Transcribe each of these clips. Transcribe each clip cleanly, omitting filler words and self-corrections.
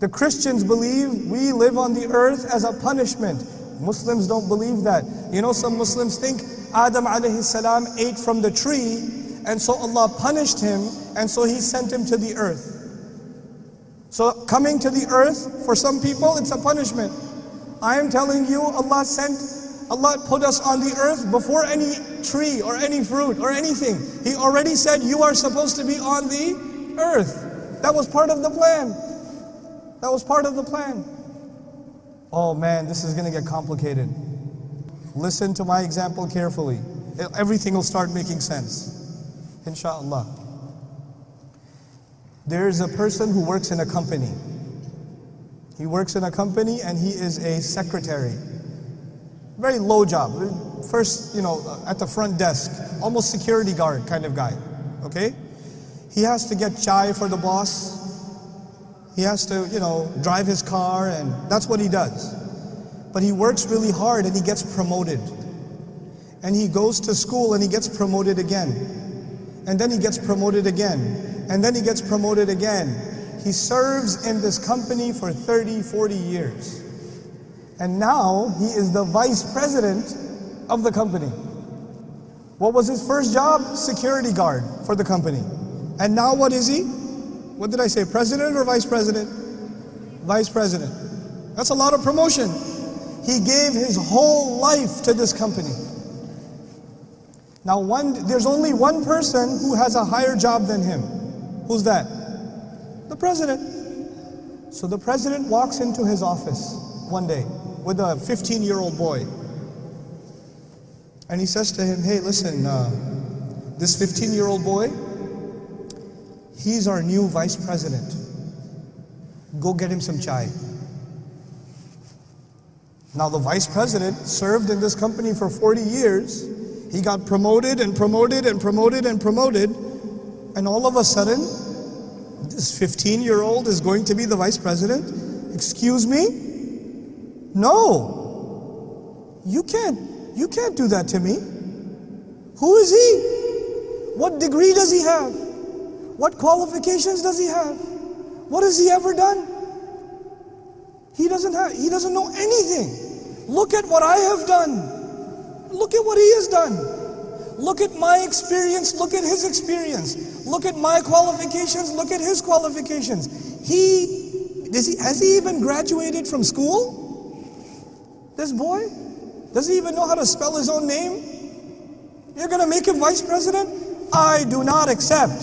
The Christians believe we live on the earth as a punishment. Muslims don't believe that. You know, some Muslims think Adam alayhi salam ate from the tree, and so Allah punished him, and so He sent him to the earth. So coming to the earth, for some people, it's a punishment. I am telling you, Allah put us on the earth before any tree or any fruit or anything. He already said you are supposed to be on the earth. That was part of the plan. That was part of the plan. Oh man, this is going to get complicated. Listen to my example carefully. Everything will start making sense, inshallah. There is a person who works in a company. He works in a company and he is a secretary. Very low job. First, at the front desk, almost security guard kind of guy, okay? He has to get chai for the boss. He has to, drive his car, and that's what he does. But he works really hard and he gets promoted. And he goes to school and he gets promoted again. And then he gets promoted again. And then he gets promoted again. He serves in this company for 30, 40 years. And now he is the vice president of the company. What was his first job? Security guard for the company. And now what is he? What did I say, president or vice president? Vice president. That's a lot of promotion. He gave his whole life to this company. Now there's only one person who has a higher job than him. Who's that? The president. So the president walks into his office one day with a 15-year-old boy. And he says to him, hey, listen, this 15-year-old boy, he's our new vice president. Go get him some chai. Now the vice president served in this company for 40 years. He got promoted and promoted and promoted and promoted. And all of a sudden, this 15-year-old is going to be the vice president? Excuse me? No. You can't do that to me. Who is he? What degree does he have? What qualifications does he have? What has he ever done? He doesn't know anything. Look at what I have done. Look at what he has done. Look at my experience, look at his experience. Look at my qualifications, look at his qualifications. Has he even graduated from school? This boy? Does he even know how to spell his own name? You're going to make him vice president? I do not accept.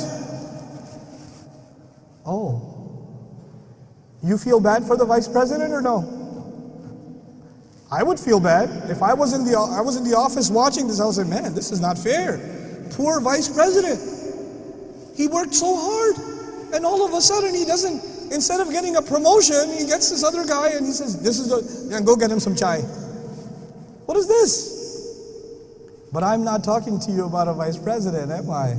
Oh. You feel bad for the vice president or no? I would feel bad. If I was in the office watching this, I would say, man, this is not fair. Poor vice president. He worked so hard. And all of a sudden he doesn't, instead of getting a promotion, he gets this other guy and he says, go get him some chai. What is this? But I'm not talking to you about a vice president, am I?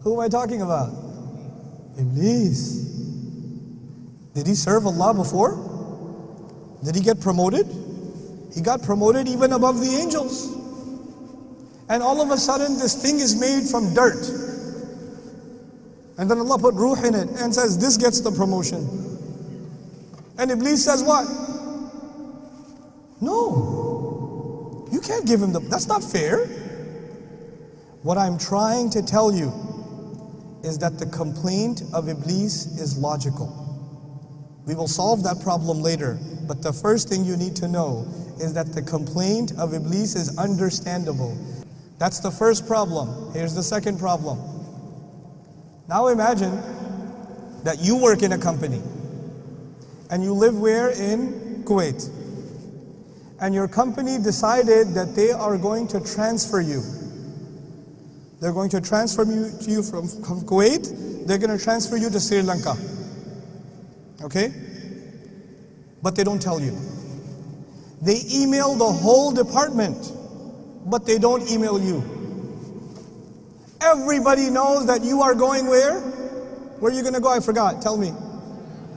Who am I talking about? Iblis. Did he serve Allah before? Did he get promoted? He got promoted even above the angels. And all of a sudden this thing is made from dirt. And then Allah put ruh in it and says, this gets the promotion. And Iblis says what? No. You can't give him that's not fair. What I'm trying to tell you is that the complaint of Iblis is logical. We will solve that problem later. But the first thing you need to know is that the complaint of Iblis is understandable. That's the first problem. Here's the second problem. Now imagine that you work in a company and you live where? In Kuwait. And your company decided that they are going to transfer you. They're going to transfer you from Kuwait. They're going to transfer you to Sri Lanka. Okay? But they don't tell you. They email the whole department, but they don't email you. Everybody knows that you are going where? Where are you going to go? I forgot. Tell me.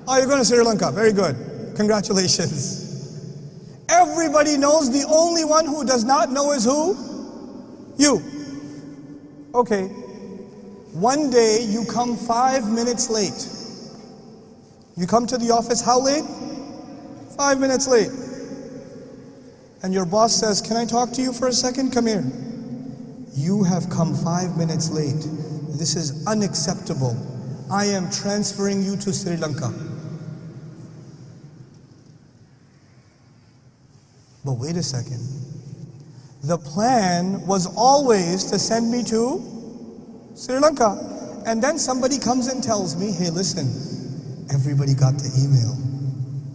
Oh, you're going to Sri Lanka. Very good. Congratulations. Everybody knows. The only one who does not know is who? You. Okay. One day you come 5 minutes late. You come to the office, how late? 5 minutes late. And your boss says, can I talk to you for a second? Come here. You have come 5 minutes late. This is unacceptable. I am transferring you to Sri Lanka. But wait a second. The plan was always to send me to Sri Lanka. And then somebody comes and tells me, hey, listen, everybody got the email.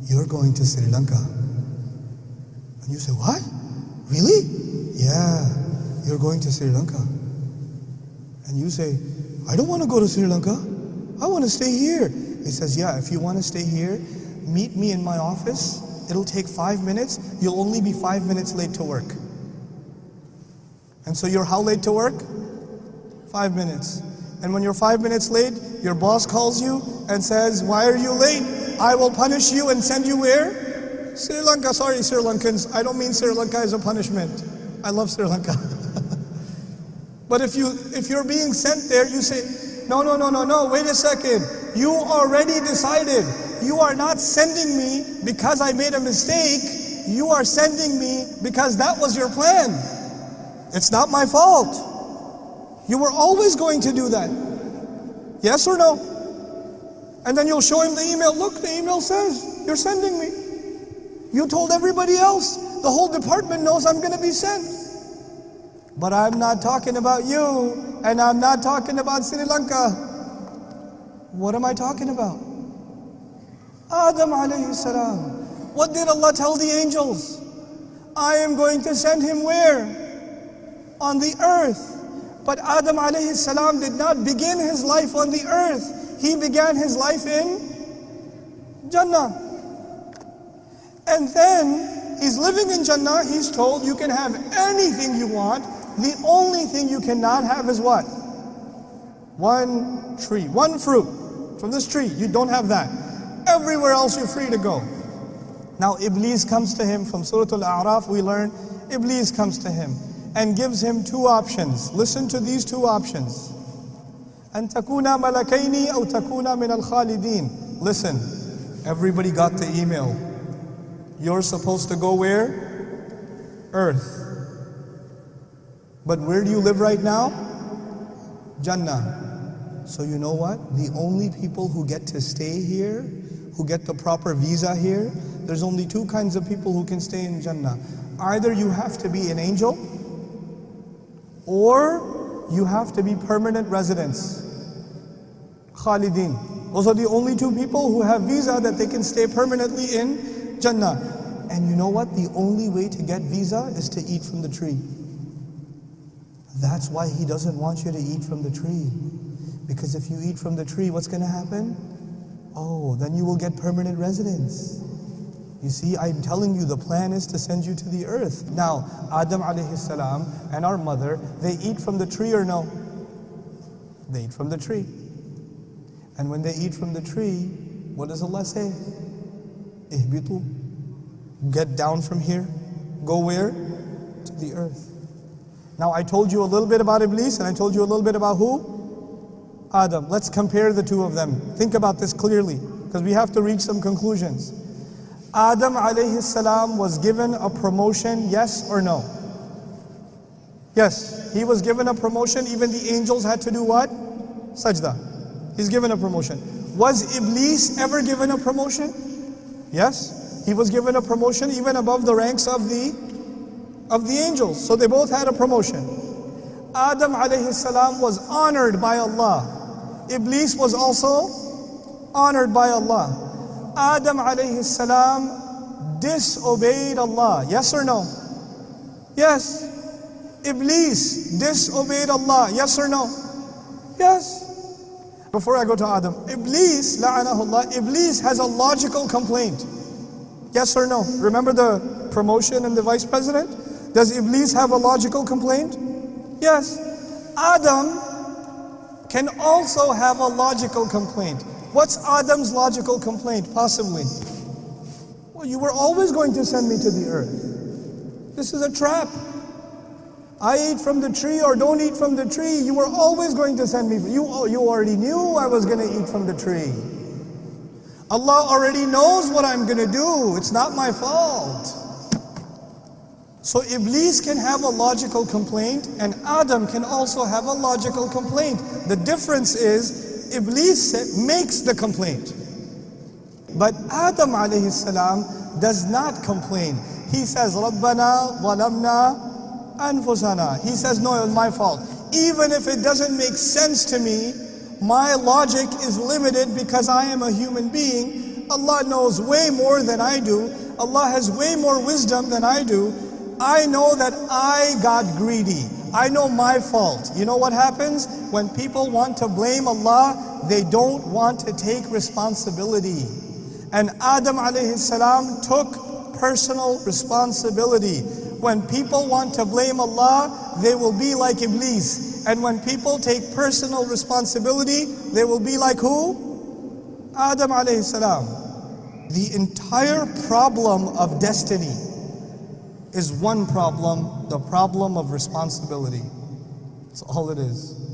You're going to Sri Lanka. And you say, what? Really? Yeah, you're going to Sri Lanka. And you say, I don't want to go to Sri Lanka. I want to stay here. He says, yeah, if you want to stay here, meet me in my office. It'll take 5 minutes. You'll only be 5 minutes late to work. And so you're how late to work? 5 minutes. And when you're 5 minutes late, your boss calls you and says, why are you late? I will punish you and send you where? Sri Lanka. Sorry, Sri Lankans. I don't mean Sri Lanka as a punishment. I love Sri Lanka. But if you're being sent there, you say, no, wait a second. You already decided. You are not sending me because I made a mistake. You are sending me because that was your plan. It's not my fault. You were always going to do that. Yes or no? And then you'll show him the email. Look, the email says, you're sending me. You told everybody else. The whole department knows I'm going to be sent. But I'm not talking about you, and I'm not talking about Sri Lanka. What am I talking about? Adam alayhi salam. What did Allah tell the angels? I am going to send him where? On the earth. But Adam alayhi salam did not begin his life on the earth. He began his life in Jannah. And then he's living in Jannah. He's told you can have anything you want. The only thing you cannot have is what? One tree, one fruit from this tree. You don't have that. Everywhere else you're free to go. Now Iblis comes to him. From Surah Al-A'raf we learn Iblis comes to him and gives him two options. Listen to these two options. أَن تَكُونَ مَلَكَيْنِ أَوْ تَكُونَ مِنَ الْخَالِدِينَ. Listen, everybody got the email. You're supposed to go where? Earth. But where do you live right now? Jannah. So you know what? The only people who get to stay here, who get the proper visa here, there's only two kinds of people who can stay in Jannah. Either you have to be an angel, or you have to be permanent residents. Khalidin. Those are the only two people who have visa that they can stay permanently in Jannah. And you know what? The only way to get visa is to eat from the tree. That's why He doesn't want you to eat from the tree. Because if you eat from the tree, what's going to happen? Oh, then you will get permanent residence. You see, I'm telling you, the plan is to send you to the earth. Now, Adam alayhi salam and our mother, they eat from the tree or no? They eat from the tree. And when they eat from the tree, what does Allah say? Ihbitu. Get down from here. Go where? To the earth. Now I told you a little bit about Iblis and I told you a little bit about who? Adam. Let's compare the two of them. Think about this clearly because we have to reach some conclusions. Adam alayhi salam was given a promotion, yes or no? Yes, he was given a promotion. Even the angels had to do what? Sajda. He's given a promotion. Was Iblis ever given a promotion? Yes, he was given a promotion even above the ranks of the angels. So they both had a promotion. Adam alayhi salam was honored by Allah. Iblis was also honored by Allah. Adam alayhi salam disobeyed Allah. Yes or no? Yes. Iblis disobeyed Allah. Yes or no? Yes. Before I go to Adam, Iblis, la'anahullah, Iblis has a logical complaint. Yes or no? Remember the promotion and the vice president? Does Iblis have a logical complaint? Yes. Adam can also have a logical complaint. What's Adam's logical complaint, possibly? Well, you were always going to send me to the earth. This is a trap. I eat from the tree or don't eat from the tree. You were always going to send me. You already knew I was going to eat from the tree. Allah already knows what I'm going to do. It's not my fault. So Iblis can have a logical complaint and Adam can also have a logical complaint. The difference is Iblis makes the complaint. But Adam alayhi salam does not complain. He says, Rabbana zalamna anfusana. He says, no, it was my fault. Even if it doesn't make sense to me, my logic is limited because I am a human being. Allah knows way more than I do. Allah has way more wisdom than I do. I know that I got greedy. I know my fault. You know what happens? When people want to blame Allah, they don't want to take responsibility. And Adam alayhi salam took personal responsibility. When people want to blame Allah, they will be like Iblis. And when people take personal responsibility, they will be like who? Adam alayhi salam. The entire problem of destiny is one problem, the problem of responsibility. That's all it is.